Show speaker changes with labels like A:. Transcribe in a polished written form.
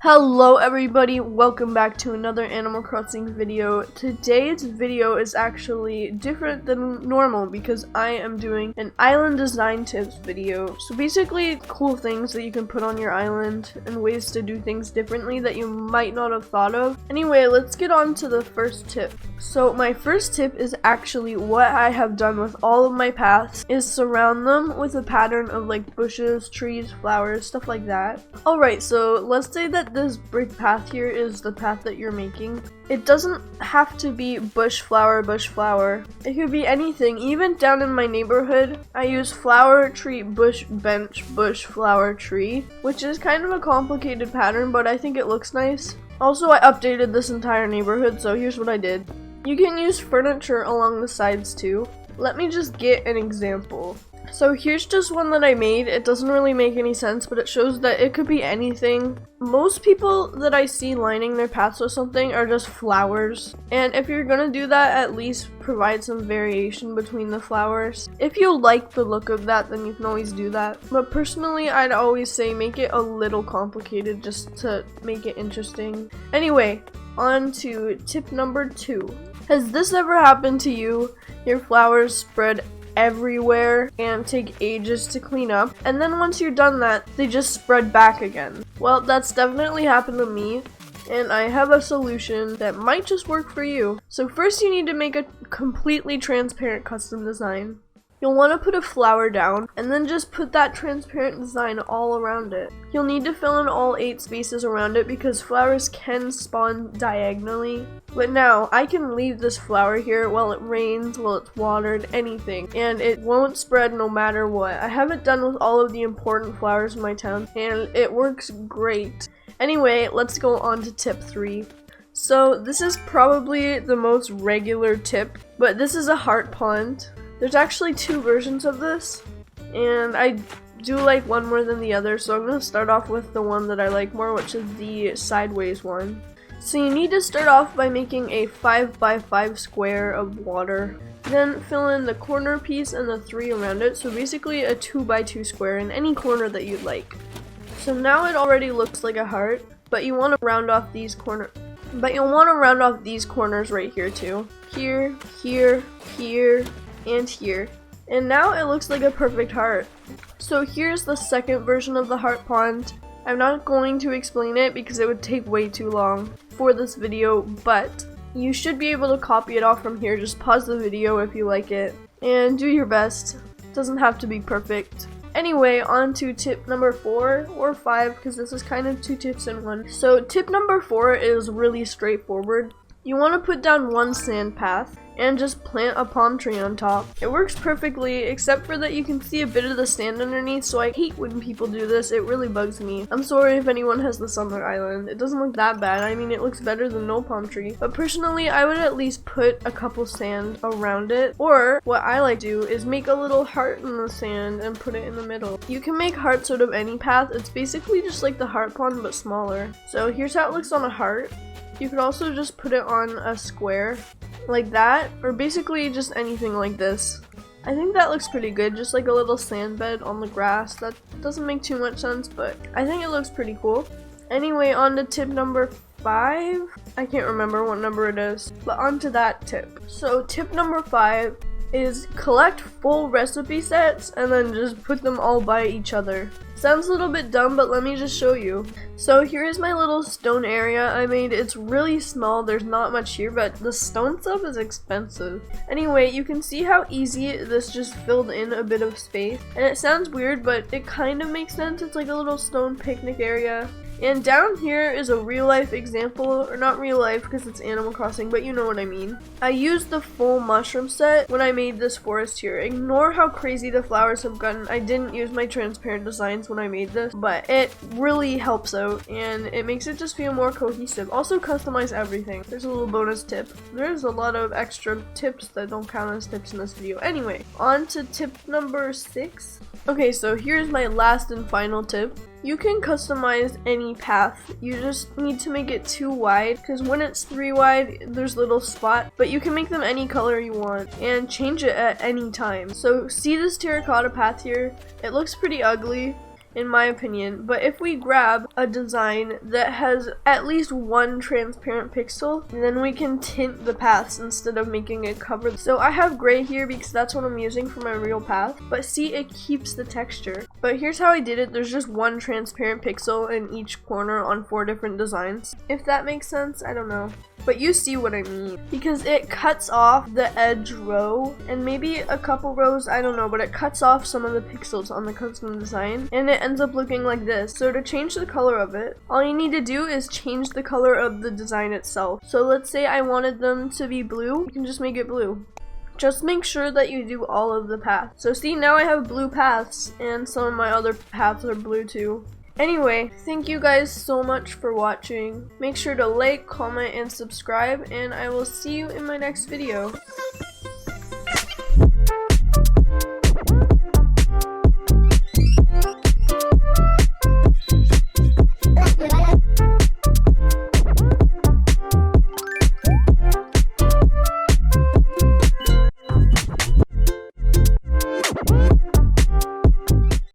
A: Hello everybody, welcome back to another Animal Crossing video. Today's video is actually different than normal because I am doing an island design tips video. So basically cool things that you can put on your island and ways to do things differently that you might not have thought of. Anyway, let's get on to the first tip. So my first tip is actually what I have done with all of my paths is surround them with a pattern of like bushes, trees, flowers, stuff like that. Alright, so let's say that this brick path here is the path that you're making. It doesn't have to be bush flower. It could be anything. Even down in my neighborhood, I use flower, tree, bush, bench, bush, flower, tree, which is kind of a complicated pattern, but I think it looks nice. Also, I updated this entire neighborhood, so here's what I did. You can use furniture along the sides too. Let me just get an example. So here's just one that I made. It doesn't really make any sense, but it shows that it could be anything. Most people that I see lining their paths with something are just flowers. And if you're gonna do that, at least provide some variation between the flowers. If you like the look of that, then you can always do that. But personally, I'd always say make it a little complicated just to make it interesting. Anyway, on to tip number 2. Has this ever happened to you? Your flowers spread everywhere and take ages to clean up, and then once you're done that, they just spread back again. Well, that's definitely happened to me, and I have a solution that might just work for you. So first you need to make a completely transparent custom design. You'll want to put a flower down, and then just put that transparent design all around it. You'll need to fill in all 8 spaces around it because flowers can spawn diagonally. But now, I can leave this flower here while it rains, while it's watered, anything, and it won't spread no matter what. I have it done with all of the important flowers in my town, and it works great. Anyway, let's go on to tip 3. So, this is probably the most regular tip, but this is a heart pond. There's actually 2 versions of this, and I do like one more than the other, so I'm going to start off with the one that I like more, which is the sideways one. So you need to start off by making a 5x5 square of water. Then fill in the corner piece and the 3 around it, so basically a 2x2 square in any corner that you'd like. So now it already looks like a heart, but you want to round off these corners. Right here too. Here, here, here, and here. And now it looks like a perfect heart. So here's the second version of the heart pond. I'm not going to explain it because it would take way too long for this video, but you should be able to copy it off from here. Just pause the video if you like it and do your best. It doesn't have to be perfect. Anyway, on to tip number 4 or 5 because this is kind of 2 tips in one. So tip number 4 is really straightforward. You want to put down one sand path and just plant a palm tree on top. It works perfectly, except for that you can see a bit of the sand underneath, so I hate when people do this. It really bugs me. I'm sorry if anyone has this on their island. It doesn't look that bad. I mean, it looks better than no palm tree. But personally, I would at least put a couple sand around it. Or, what I like to do is make a little heart in the sand and put it in the middle. You can make hearts out of any path. It's basically just like the heart pond, but smaller. So here's how it looks on a heart. You could also just put it on a square like that, or basically just anything like this. I think that looks pretty good, just like a little sand bed on the grass. That doesn't make too much sense, but I think it looks pretty cool. Anyway, on to tip number 5. I can't remember what number it is, but on to that tip. So tip number 5 is collect full recipe sets and then just put them all by each other. Sounds a little bit dumb, but let me just show you. So here is my little stone area I made. It's really small, there's not much here, but the stone stuff is expensive. Anyway, you can see how easy this just filled in a bit of space. And it sounds weird, but it kind of makes sense. It's like a little stone picnic area. And down here is a real life example, or not real life because it's Animal Crossing, but you know what I mean. I used the full mushroom set when I made this forest here. Ignore how crazy the flowers have gotten. I didn't use my transparent designs when I made this, but it really helps out and it makes it just feel more cohesive. Also customize everything. There's a little bonus tip. There's a lot of extra tips that don't count as tips in this video. Anyway, on to tip number 6. Okay, so here's my last and final tip. You can customize any path. You just need to make it 2 wide because when it's 3 wide, there's little spots, but you can make them any color you want and change it at any time. So see this terracotta path here? It looks pretty ugly. in my opinion. But if we grab a design that has at least one transparent pixel, then we can tint the paths instead of making it cover. So I have gray here because that's what I'm using for my real path, but see, it keeps the texture. But here's how I did it. There's just one transparent pixel in each corner on 4 different designs. If that makes sense, I don't know. But you see what I mean. Because it cuts off the edge row, and maybe a couple rows, I don't know, but it cuts off some of the pixels on the custom design, and it ends up looking like this. So to change the color of it, all you need to do is change the color of the design itself. So let's say I wanted them to be blue, you can just make it blue. Just make sure that you do all of the paths. So see, now I have blue paths, and some of my other paths are blue too. Anyway, thank you guys so much for watching. Make sure to like, comment, and subscribe, and I will see you in my next video.